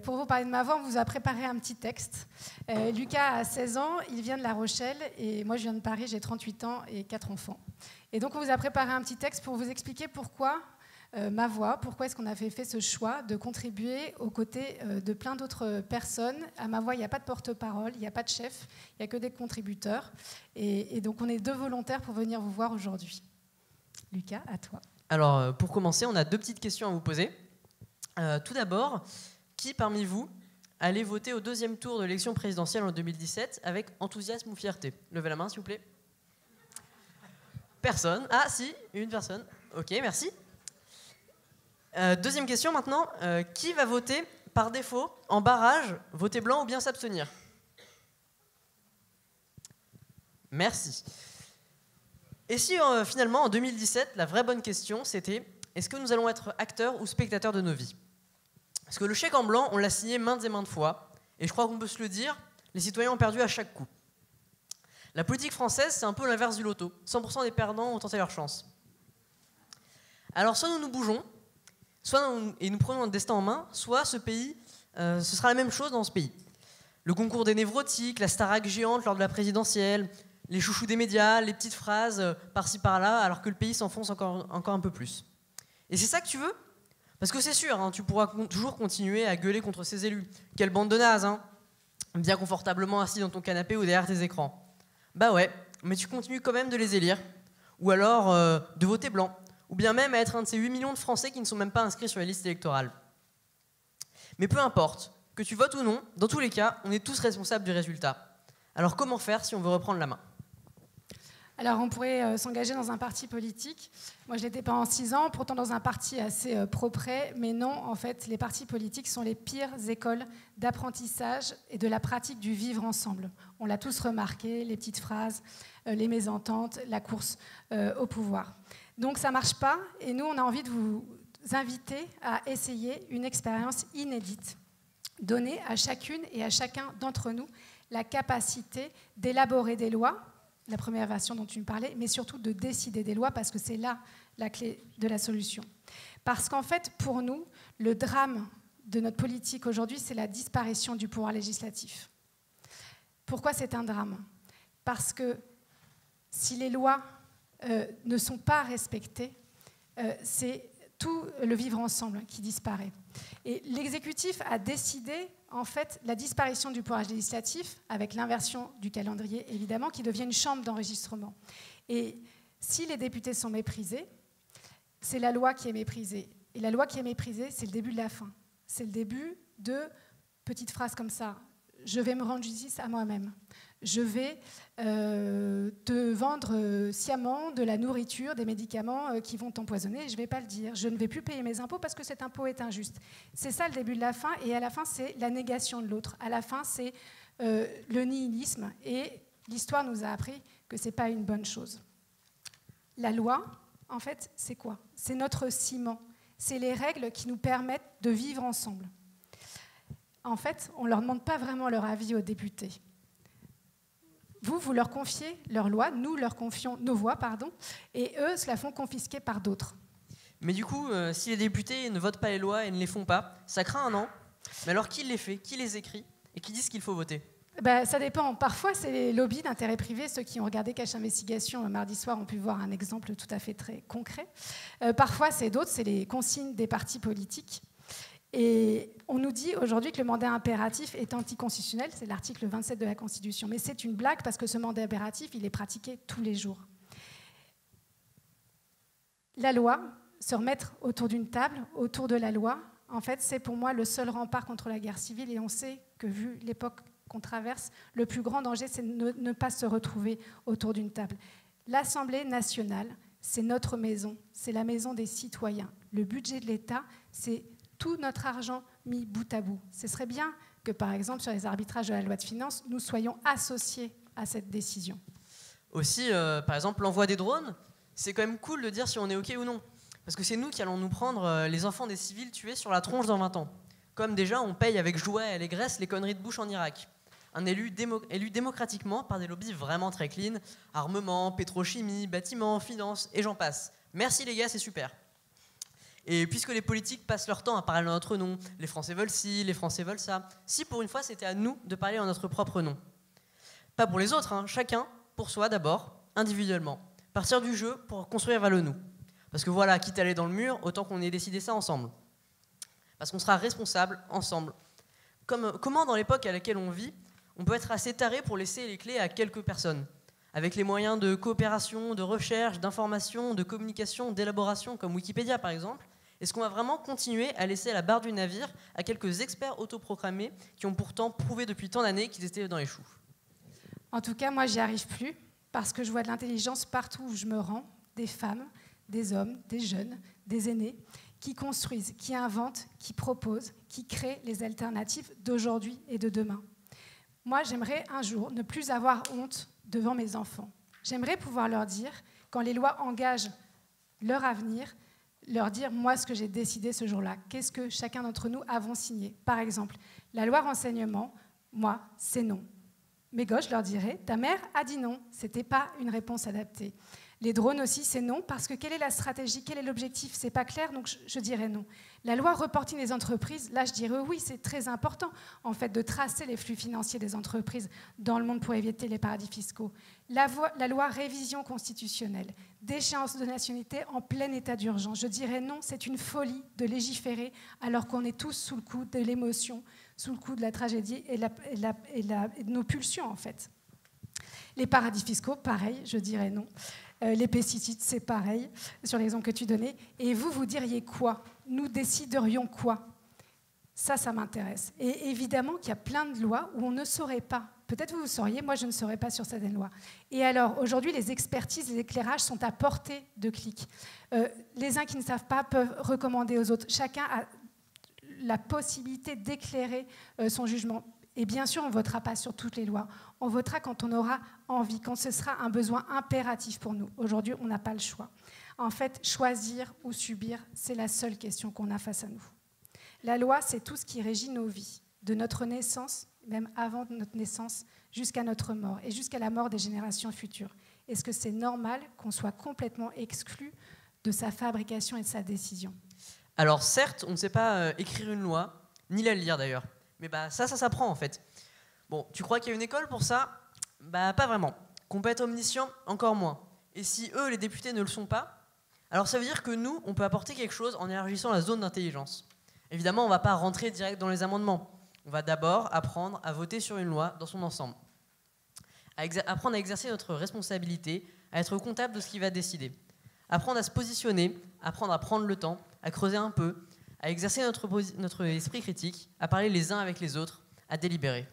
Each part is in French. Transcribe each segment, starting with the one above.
Pour vous parler de ma voix, on vous a préparé un petit texte. Lucas a 16 ans, il vient de La Rochelle, et moi je viens de Paris, j'ai 38 ans et 4 enfants. Et donc on vous a préparé un petit texte pour vous expliquer pourquoi ma voix, pourquoi est-ce qu'on a fait ce choix de contribuer aux côtés de plein d'autres personnes. À ma voix, il n'y a pas de porte-parole, il n'y a pas de chef, il n'y a que des contributeurs. Et donc on est 2 volontaires pour venir vous voir aujourd'hui. Lucas, à toi. Alors pour commencer, on a 2 petites questions à vous poser. Tout d'abord, qui parmi vous allait voter au 2e tour de l'élection présidentielle en 2017 avec enthousiasme ou fierté? Levez la main, s'il vous plaît. Personne. Ah, si, une personne. Ok, merci. 2e question maintenant. Qui va voter par défaut, en barrage, voter blanc ou bien s'abstenir? Merci. Et si finalement, en 2017, la vraie bonne question, c'était: est-ce que nous allons être acteurs ou spectateurs de nos vies? Parce que le chèque en blanc, on l'a signé maintes et maintes fois, et je crois qu'on peut se le dire, les citoyens ont perdu à chaque coup. La politique française, c'est un peu l'inverse du loto. 100% des perdants ont tenté leur chance. Alors soit nous nous bougeons, et nous prenons notre destin en main, soit ce sera la même chose dans ce pays. Le concours des névrotiques, la starac géante lors de la présidentielle, les chouchous des médias, les petites phrases par-ci par-là, alors que le pays s'enfonce encore un peu plus. Et c'est ça que tu veux? Parce que c'est sûr, hein, tu pourras toujours continuer à gueuler contre ces élus. Quelle bande de nazes, hein, bien confortablement assis dans ton canapé ou derrière tes écrans. Bah ouais, mais tu continues quand même de les élire. Ou alors de voter blanc. Ou bien même à être un de ces 8 millions de Français qui ne sont même pas inscrits sur les listes électorales. Mais peu importe, que tu votes ou non, dans tous les cas, on est tous responsables du résultat. Alors comment faire si on veut reprendre la main? Alors, on pourrait s'engager dans un parti politique. Moi, je l'étais pas en 6 ans, pourtant dans un parti assez propre. Mais non, en fait, les partis politiques sont les pires écoles d'apprentissage et de la pratique du vivre ensemble. On l'a tous remarqué, les petites phrases, les mésententes, la course au pouvoir. Donc, ça marche pas. Et nous, on a envie de vous inviter à essayer une expérience inédite, donner à chacune et à chacun d'entre nous la capacité d'élaborer des lois, la première version dont tu me parlais, mais surtout de décider des lois, parce que c'est là la clé de la solution. Parce qu'en fait, pour nous, le drame de notre politique aujourd'hui, c'est la disparition du pouvoir législatif. Pourquoi c'est un drame? Parce que si les lois ne sont pas respectées, c'est tout le vivre ensemble qui disparaît. Et l'exécutif a décidé, en fait, la disparition du pouvoir législatif, avec l'inversion du calendrier, évidemment, qui devient une chambre d'enregistrement. Et si les députés sont méprisés, c'est la loi qui est méprisée. Et la loi qui est méprisée, c'est le début de la fin. C'est le début de petites phrases comme ça. Je vais me rendre justice à moi-même. Je vais te vendre sciemment de la nourriture, des médicaments qui vont t'empoisonner, et je ne vais pas le dire. Je ne vais plus payer mes impôts parce que cet impôt est injuste. C'est ça le début de la fin, et à la fin, c'est la négation de l'autre. À la fin, c'est le nihilisme, et l'histoire nous a appris que ce n'est pas une bonne chose. La loi, en fait, c'est quoi? C'est notre ciment. C'est les règles qui nous permettent de vivre ensemble. En fait, on ne leur demande pas vraiment leur avis aux députés. Vous leur confiez leurs lois, nous leur confions nos voix, et eux se la font confisquer par d'autres. Mais du coup, si les députés ne votent pas les lois et ne les font pas, ça craint un an. Mais alors qui les fait, qui les écrit et qui dit ce qu'il faut voter? Ça dépend. Parfois, c'est les lobbies d'intérêt privé. Ceux qui ont regardé Cache Investigation mardi soir ont pu voir un exemple tout à fait très concret. Parfois, c'est d'autres, c'est les consignes des partis politiques. Et on nous dit aujourd'hui que le mandat impératif est anticonstitutionnel, c'est l'article 27 de la Constitution. Mais c'est une blague parce que ce mandat impératif, il est pratiqué tous les jours. La loi, se remettre autour d'une table, autour de la loi, en fait, c'est pour moi le seul rempart contre la guerre civile. Et on sait que, vu l'époque qu'on traverse, le plus grand danger, c'est de ne pas se retrouver autour d'une table. L'Assemblée nationale, c'est notre maison, c'est la maison des citoyens. Le budget de l'État, c'est tout notre argent mis bout à bout. Ce serait bien que, par exemple, sur les arbitrages de la loi de finances, nous soyons associés à cette décision. Aussi, par exemple, l'envoi des drones, c'est quand même cool de dire si on est OK ou non. Parce que c'est nous qui allons nous prendre les enfants des civils tués sur la tronche dans 20 ans. Comme déjà, on paye avec joie et allégresse les conneries de Bush en Irak. Un élu démocratiquement par des lobbies vraiment très clean, armement, pétrochimie, bâtiments, finances, et j'en passe. Merci les gars, c'est super. Et puisque les politiques passent leur temps à parler en notre nom, les Français veulent ci, les Français veulent ça, si pour une fois c'était à nous de parler en notre propre nom. Pas pour les autres, hein, chacun pour soi d'abord, individuellement. Partir du jeu pour construire vers le nous. Parce que voilà, quitte à aller dans le mur, autant qu'on ait décidé ça ensemble. Parce qu'on sera responsable ensemble. Comment dans l'époque à laquelle on vit, on peut être assez taré pour laisser les clés à quelques personnes, avec les moyens de coopération, de recherche, d'information, de communication, d'élaboration, comme Wikipédia par exemple. Est-ce qu'on va vraiment continuer à laisser à la barre du navire à quelques experts autoproclamés qui ont pourtant prouvé depuis tant d'années qu'ils étaient dans les choux? En tout cas, moi, j'y arrive plus, parce que je vois de l'intelligence partout où je me rends, des femmes, des hommes, des jeunes, des aînés, qui construisent, qui inventent, qui proposent, qui créent les alternatives d'aujourd'hui et de demain. Moi, j'aimerais un jour ne plus avoir honte devant mes enfants. J'aimerais pouvoir leur dire, quand les lois engagent leur avenir, leur dire, moi, ce que j'ai décidé ce jour-là, qu'est-ce que chacun d'entre nous avons signé. Par exemple, la loi renseignement, moi, c'est non. Mes gosses, je leur dirais, ta mère a dit non, ce n'était pas une réponse adaptée. Les drones aussi, c'est non, parce que quelle est la stratégie, quel est l'objectif? C'est pas clair, donc je dirais non. La loi reporting des entreprises, là je dirais oui, c'est très important en fait de tracer les flux financiers des entreprises dans le monde pour éviter les paradis fiscaux. La loi révision constitutionnelle, déchéance de nationalité en plein état d'urgence, je dirais non, c'est une folie de légiférer alors qu'on est tous sous le coup de l'émotion, sous le coup de la tragédie et de nos pulsions en fait. Les paradis fiscaux, pareil, je dirais non. Les pesticides, c'est pareil, sur l'exemple que tu donnais. Et vous, vous diriez quoi? Nous déciderions quoi? Ça m'intéresse. Et évidemment qu'il y a plein de lois où on ne saurait pas. Peut-être vous sauriez, moi je ne saurais pas sur certaines lois. Et alors, aujourd'hui, les expertises, les éclairages sont à portée de clic. Les uns qui ne savent pas peuvent recommander aux autres. Chacun a la possibilité d'éclairer son jugement. Et bien sûr, on ne votera pas sur toutes les lois. On votera quand on aura envie, quand ce sera un besoin impératif pour nous. Aujourd'hui, on n'a pas le choix. En fait, choisir ou subir, c'est la seule question qu'on a face à nous. La loi, c'est tout ce qui régit nos vies, de notre naissance, même avant notre naissance, jusqu'à notre mort et jusqu'à la mort des générations futures. Est-ce que c'est normal qu'on soit complètement exclu de sa fabrication et de sa décision? Alors certes, on ne sait pas écrire une loi, ni la lire d'ailleurs. Mais bah, ça s'apprend en fait. Bon, tu crois qu'il y a une école pour ça? Bah pas vraiment. Qu'on peut être omniscient, encore moins. Et si eux, les députés, ne le sont pas, alors ça veut dire que nous, on peut apporter quelque chose en élargissant la zone d'intelligence. Évidemment, on ne va pas rentrer direct dans les amendements. On va d'abord apprendre à voter sur une loi dans son ensemble. Apprendre à exercer notre responsabilité, à être comptable de ce qui va décider. Apprendre à se positionner, apprendre à prendre le temps, à creuser un peu, à exercer notre esprit critique, à parler les uns avec les autres, à délibérer.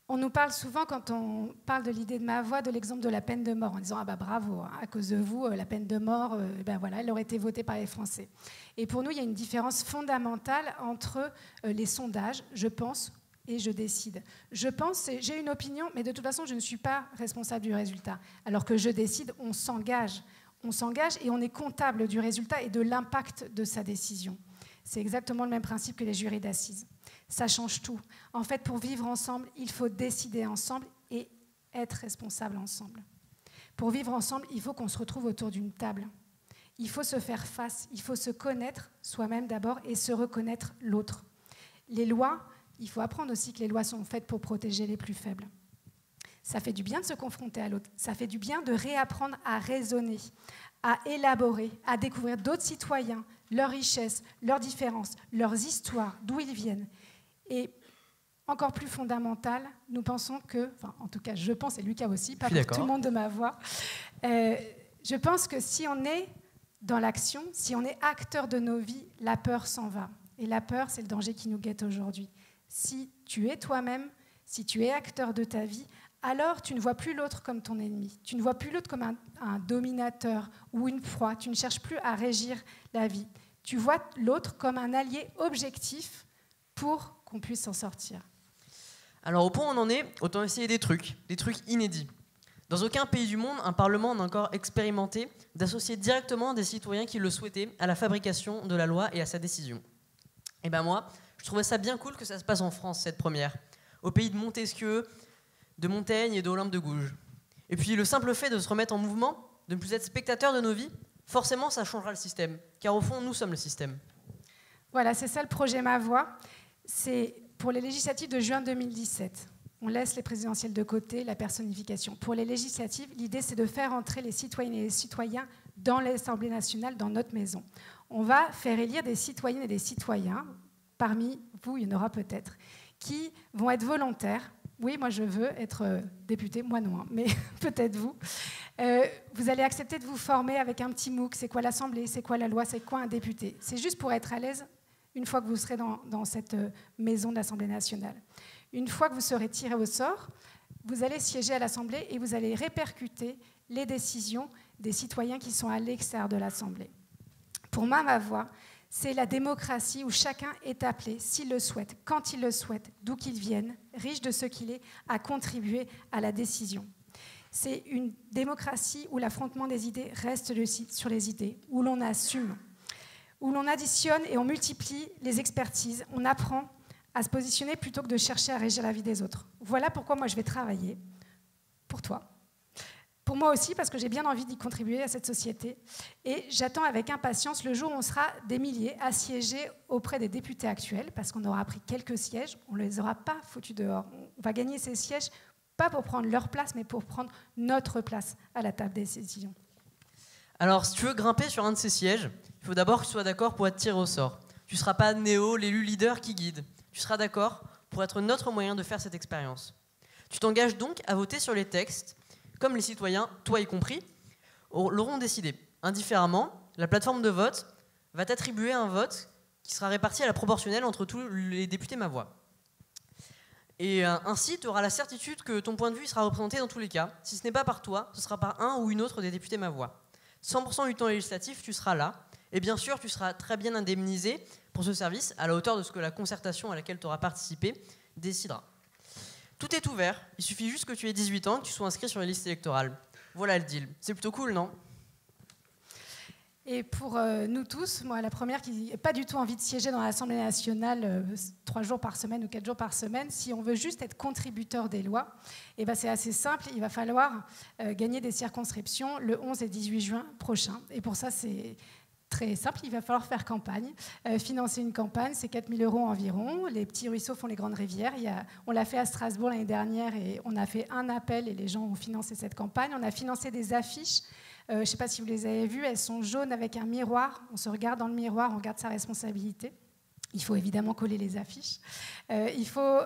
On nous parle souvent, quand on parle de l'idée de ma voix, de l'exemple de la peine de mort, en disant « Ah bah bravo, à cause de vous, la peine de mort, ben voilà, elle aurait été votée par les Français. » Et pour nous, il y a une différence fondamentale entre les sondages, je pense, et je décide. Je pense, j'ai une opinion, mais de toute façon, je ne suis pas responsable du résultat. Alors que je décide, on s'engage. On s'engage et on est comptable du résultat et de l'impact de sa décision. C'est exactement le même principe que les jurys d'assises. Ça change tout. En fait, pour vivre ensemble, il faut décider ensemble et être responsable ensemble. Pour vivre ensemble, il faut qu'on se retrouve autour d'une table. Il faut se faire face, il faut se connaître soi-même d'abord et se reconnaître l'autre. Les lois, il faut apprendre aussi que les lois sont faites pour protéger les plus faibles. Ça fait du bien de se confronter à l'autre. Ça fait du bien de réapprendre à raisonner, à élaborer, à découvrir d'autres citoyens, leurs richesses, leurs différences, leurs histoires, d'où ils viennent. Et encore plus fondamental, nous pensons que, enfin en tout cas je pense, et Lucas aussi, pas pour tout le monde de ma voix, je pense que si on est dans l'action, si on est acteur de nos vies, la peur s'en va. Et la peur, c'est le danger qui nous guette aujourd'hui. Si tu es toi-même, si tu es acteur de ta vie, alors tu ne vois plus l'autre comme ton ennemi. Tu ne vois plus l'autre comme un dominateur ou une proie. Tu ne cherches plus à régir la vie. Tu vois l'autre comme un allié objectif pour qu'on puisse s'en sortir. Alors au point où on en est, autant essayer des trucs inédits. Dans aucun pays du monde, un parlement n'a encore expérimenté d'associer directement des citoyens qui le souhaitaient à la fabrication de la loi et à sa décision. Et ben moi, je trouvais ça bien cool que ça se passe en France, cette première, au pays de Montesquieu, de Montaigne et d'Olympe de Gouges. Et puis le simple fait de se remettre en mouvement, de ne plus être spectateur de nos vies, forcément ça changera le système, car au fond, nous sommes le système. Voilà, c'est ça le projet Ma Voix. C'est pour les législatives de juin 2017. On laisse les présidentielles de côté, la personnification. Pour les législatives, l'idée, c'est de faire entrer les citoyennes et les citoyens dans l'Assemblée nationale, dans notre maison. On va faire élire des citoyennes et des citoyens, parmi vous, il y en aura peut-être, qui vont être volontaires. Oui, moi je veux être député, moi non, hein, mais peut-être vous. Vous allez accepter de vous former avec un petit MOOC. C'est quoi l'Assemblée? C'est quoi la loi? C'est quoi un député? C'est juste pour être à l'aise une fois que vous serez dans cette maison de l'Assemblée nationale. Une fois que vous serez tiré au sort, vous allez siéger à l'Assemblée et vous allez répercuter les décisions des citoyens qui sont à l'extérieur de l'Assemblée. Pour moi, Ma Voix, c'est la démocratie où chacun est appelé, s'il le souhaite, quand il le souhaite, d'où qu'il vienne, riche de ce qu'il est, à contribuer à la décision. C'est une démocratie où l'affrontement des idées reste sur les idées, où l'on assume, où l'on additionne et on multiplie les expertises, on apprend à se positionner plutôt que de chercher à régir la vie des autres. Voilà pourquoi moi je vais travailler pour toi. Pour moi aussi, parce que j'ai bien envie d'y contribuer à cette société. Et j'attends avec impatience le jour où on sera des milliers à siéger auprès des députés actuels, parce qu'on aura pris quelques sièges, on ne les aura pas foutus dehors. On va gagner ces sièges, pas pour prendre leur place, mais pour prendre notre place à la table des décisions. Alors, si tu veux grimper sur un de ces sièges, il faut d'abord que tu sois d'accord pour être tiré au sort. Tu ne seras pas Néo, l'élu leader qui guide. Tu seras d'accord pour être notre moyen de faire cette expérience. Tu t'engages donc à voter sur les textes, comme les citoyens, toi y compris, l'auront décidé. Indifféremment, la plateforme de vote va t'attribuer un vote qui sera réparti à la proportionnelle entre tous les députés Ma Voix. Et ainsi, tu auras la certitude que ton point de vue sera représenté dans tous les cas. Si ce n'est pas par toi, ce sera par un ou une autre des députés Ma Voix. 100% du temps législatif, tu seras là. Et bien sûr, tu seras très bien indemnisé pour ce service, à la hauteur de ce que la concertation à laquelle tu auras participé décidera. Tout est ouvert, il suffit juste que tu aies 18 ans, que tu sois inscrit sur les listes électorales. Voilà le deal. C'est plutôt cool, non ? Et pour nous tous, moi la première qui n'a pas du tout envie de siéger dans l'Assemblée nationale 3 jours par semaine ou 4 jours par semaine, si on veut juste être contributeur des lois, eh ben c'est assez simple, il va falloir gagner des circonscriptions le 11 et 18 juin prochain. Et pour ça, c'est très simple, il va falloir faire campagne, financer une campagne, c'est 4 000 € environ. Les petits ruisseaux font les grandes rivières. On l'a fait à Strasbourg l'année dernière et on a fait un appel et les gens ont financé cette campagne. On a financé des affiches. Je ne sais pas si vous les avez vues, elles sont jaunes avec un miroir. On se regarde dans le miroir, on garde sa responsabilité. Il faut évidemment coller les affiches. Il faut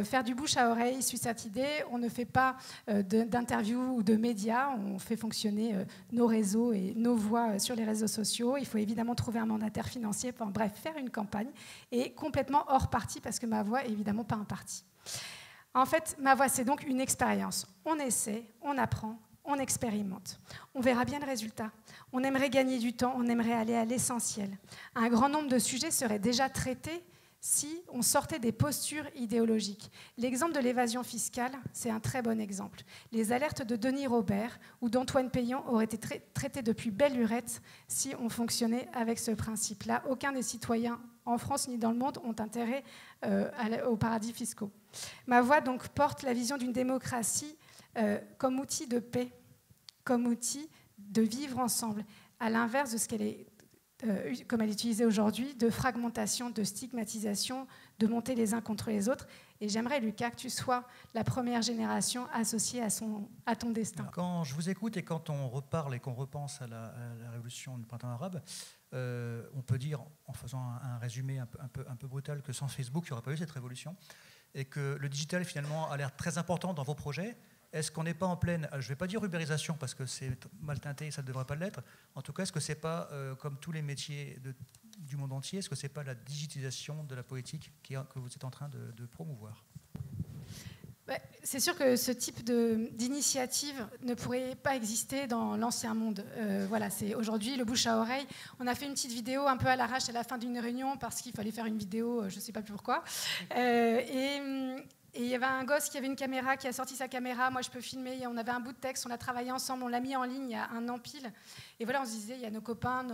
faire du bouche à oreille sur cette idée. On ne fait pas d'interviews ou de médias. On fait fonctionner nos réseaux et nos voix sur les réseaux sociaux. Il faut évidemment trouver un mandataire financier. Enfin, bref, faire une campagne. Et complètement hors parti, parce que Ma Voix n'est évidemment pas un parti. En fait, Ma Voix, c'est donc une expérience. On essaie, on apprend, on expérimente. On verra bien le résultat. On aimerait gagner du temps, on aimerait aller à l'essentiel. Un grand nombre de sujets seraient déjà traités si on sortait des postures idéologiques. L'exemple de l'évasion fiscale, c'est un très bon exemple. Les alertes de Denis Robert ou d'Antoine Peillon auraient été traitées depuis belle lurette si on fonctionnait avec ce principe-là. Aucun des citoyens en France ni dans le monde ont intérêt aux paradis fiscaux. Ma Voix donc porte la vision d'une démocratie comme outil de paix, comme outil de vivre ensemble, à l'inverse de ce qu'elle est, comme elle est utilisée aujourd'hui, de fragmentation, de stigmatisation, de monter les uns contre les autres. Et j'aimerais, Lucas, que tu sois la première génération associée à ton destin. Quand je vous écoute et quand on reparle et qu'on repense à la révolution du printemps arabe, on peut dire, en faisant un résumé un peu brutal, que sans Facebook, il n'y aurait pas eu cette révolution, et que le digital, finalement, a l'air très important dans vos projets. Est-ce qu'on n'est pas en pleine, je ne vais pas dire ubérisation parce que c'est mal teinté et ça ne devrait pas l'être, en tout cas, est-ce que ce n'est pas, comme tous les métiers du monde entier, est-ce que ce n'est pas la digitalisation de la politique que vous êtes en train de promouvoir ? C'est sûr que ce type d'initiative ne pourrait pas exister dans l'ancien monde. Voilà, c'est aujourd'hui le bouche à oreille. On a fait une petite vidéo un peu à l'arrache à la fin d'une réunion parce qu'il fallait faire une vidéo, je ne sais pas plus pourquoi. Et il y avait un gosse qui avait une caméra, qui a sorti sa caméra. Moi, je peux filmer. On avait un bout de texte, on a travaillé ensemble, on l'a mis en ligne il y a un an pile. Et voilà, on se disait, il y a nos copains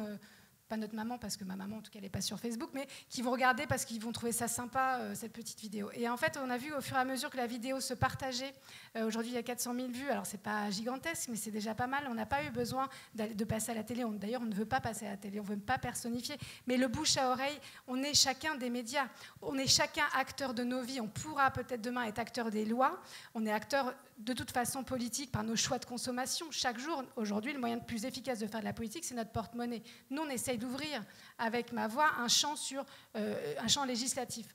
pas notre maman, parce que ma maman, en tout cas, elle n'est pas sur Facebook, mais qui vont regarder parce qu'ils vont trouver ça sympa, cette petite vidéo. Et en fait, on a vu au fur et à mesure que la vidéo se partageait. Aujourd'hui, il y a 400 000 vues. Alors, c'est pas gigantesque, mais c'est déjà pas mal. On n'a pas eu besoin de passer à la télé. D'ailleurs, on ne veut pas passer à la télé. On ne veut pas personnifier. Mais le bouche à oreille, on est chacun des médias. On est chacun acteur de nos vies. On pourra peut-être demain être acteur des lois. On est acteur de toute façon politique par nos choix de consommation. Chaque jour, aujourd'hui, le moyen le plus efficace de faire de la politique, c'est notre porte-monnaie. Nous, on essaye d'ouvrir avec Ma Voix un champ législatif.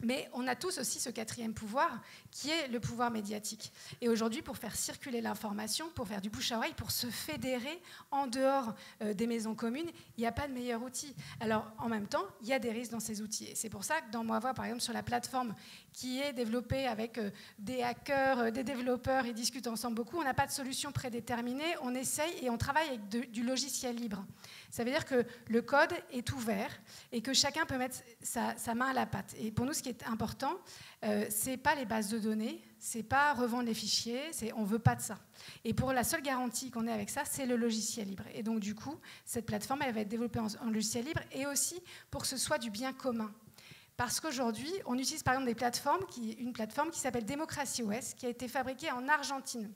Mais on a tous aussi ce quatrième pouvoir qui est le pouvoir médiatique. Et aujourd'hui, pour faire circuler l'information, pour faire du bouche à oreille, pour se fédérer en dehors des maisons communes, il n'y a pas de meilleur outil. Alors, en même temps, il y a des risques dans ces outils. Et c'est pour ça que dans Ma Voix, par exemple, sur la plateforme qui est développée avec des hackers, des développeurs, ils discutent ensemble beaucoup, on n'a pas de solution prédéterminée, on essaye et on travaille avec du logiciel libre. Ça veut dire que le code est ouvert et que chacun peut mettre sa main à la pâte. Et pour nous, ce qui est important, ce n'est pas les bases de données, ce n'est pas revendre les fichiers, on ne veut pas de ça. Et pour la seule garantie qu'on ait avec ça, c'est le logiciel libre. Et donc, du coup, cette plateforme, elle va être développée en logiciel libre et aussi pour que ce soit du bien commun. Parce qu'aujourd'hui, on utilise par exemple une plateforme qui s'appelle Démocratie OS, qui a été fabriquée en Argentine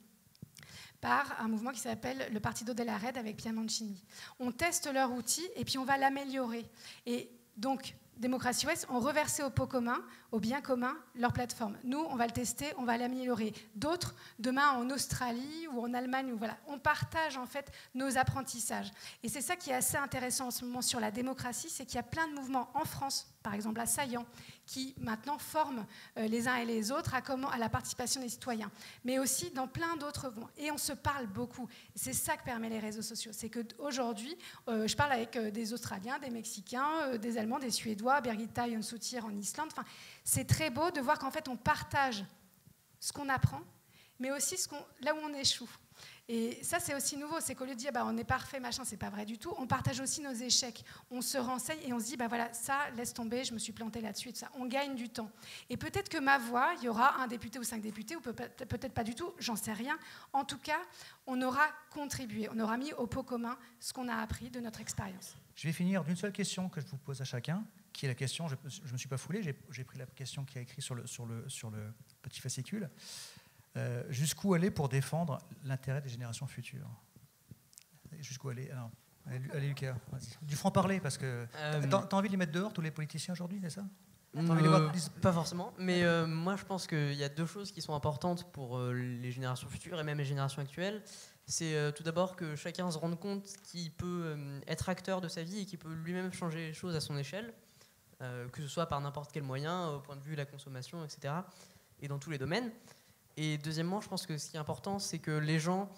par un mouvement qui s'appelle le Partido de la Red avec Pia Mancini. On teste leur outil et puis on va l'améliorer. Et donc, Démocratie OS ont reversé au pot commun, au bien commun, leur plateforme. Nous, on va le tester, on va l'améliorer. D'autres, demain en Australie ou en Allemagne, voilà, on partage en fait nos apprentissages. Et c'est ça qui est assez intéressant en ce moment sur la démocratie, c'est qu'il y a plein de mouvements en France, par exemple à Saillant, qui maintenant forment les uns et les autres à la participation des citoyens, mais aussi dans plein d'autres mouvements. Et on se parle beaucoup. C'est ça que permet les réseaux sociaux. C'est qu'aujourd'hui, je parle avec des Australiens, des Mexicains, des Allemands, des Suédois, Birgitta Jonsdottir en Islande. Enfin, c'est très beau de voir qu'en fait, on partage ce qu'on apprend, mais aussi là où on échoue. Et ça, c'est aussi nouveau, c'est qu'au lieu de dire on est parfait, machin, c'est pas vrai du tout, on partage aussi nos échecs. On se renseigne et on se dit voilà, ça, laisse tomber, je me suis planté là-dessus et tout ça. On gagne du temps. Et peut-être que Ma Voix, il y aura un député ou 5 députés, ou peut-être pas du tout, j'en sais rien. En tout cas, on aura contribué, on aura mis au pot commun ce qu'on a appris de notre expérience. Je vais finir d'une seule question que je vous pose à chacun, qui est la question, je ne me suis pas foulé, j'ai pris la question qui est écrite sur le petit fascicule. Jusqu'où aller pour défendre l'intérêt des générations futures? Jusqu'où aller? Alors, allez Lucas, vas-y. Du franc-parler, parce que t'as envie de les mettre dehors, tous les politiciens aujourd'hui, c'est ça? Pas forcément, mais moi je pense qu'il y a deux choses qui sont importantes pour les générations futures et même les générations actuelles. C'est tout d'abord que chacun se rende compte qu'il peut être acteur de sa vie et qu'il peut lui-même changer les choses à son échelle, que ce soit par n'importe quel moyen, au point de vue de la consommation, etc., et dans tous les domaines. Et deuxièmement, je pense que ce qui est important, c'est que les gens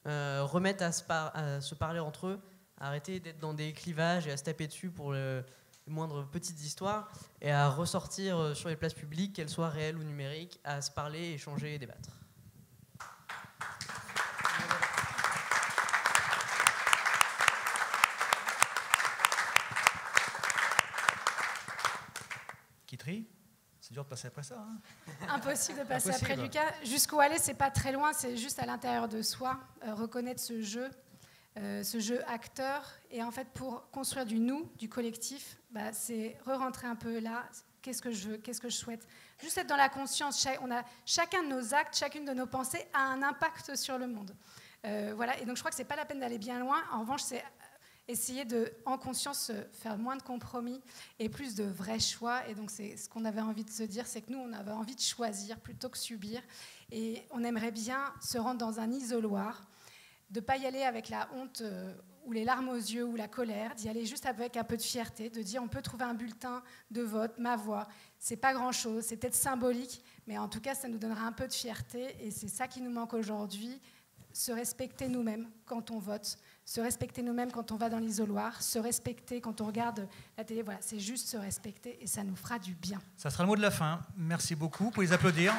remettent à se parler entre eux, à arrêter d'être dans des clivages et à se taper dessus pour les moindres petites histoires, et à ressortir sur les places publiques, qu'elles soient réelles ou numériques, à se parler, échanger et débattre. Qui trie? C'est dur de passer après ça. Hein. Impossible de passer après Lucas. Jusqu'où aller, c'est pas très loin, c'est juste à l'intérieur de soi. Reconnaître ce jeu acteur. Et en fait, pour construire du nous, du collectif, c'est re-rentrer un peu là. Qu'est-ce que je veux? Qu'est-ce que je souhaite? Juste être dans la conscience. Chacun de nos actes, chacune de nos pensées a un impact sur le monde. Voilà. Et donc, je crois que c'est pas la peine d'aller bien loin. En revanche, c'est essayer de, en conscience, faire moins de compromis et plus de vrais choix. Et donc, c'est ce qu'on avait envie de se dire, c'est que nous, on avait envie de choisir plutôt que subir. Et on aimerait bien se rendre dans un isoloir, de ne pas y aller avec la honte ou les larmes aux yeux ou la colère, d'y aller juste avec un peu de fierté, de dire on peut trouver un bulletin de vote, Ma Voix. C'est pas grand-chose, c'est peut-être symbolique, mais en tout cas, ça nous donnera un peu de fierté. Et c'est ça qui nous manque aujourd'hui, se respecter nous-mêmes quand on vote, se respecter nous-mêmes quand on va dans l'isoloir, se respecter quand on regarde la télé. Voilà, c'est juste se respecter et ça nous fera du bien. Ça sera le mot de la fin. Merci beaucoup. Vous pouvez les applaudir.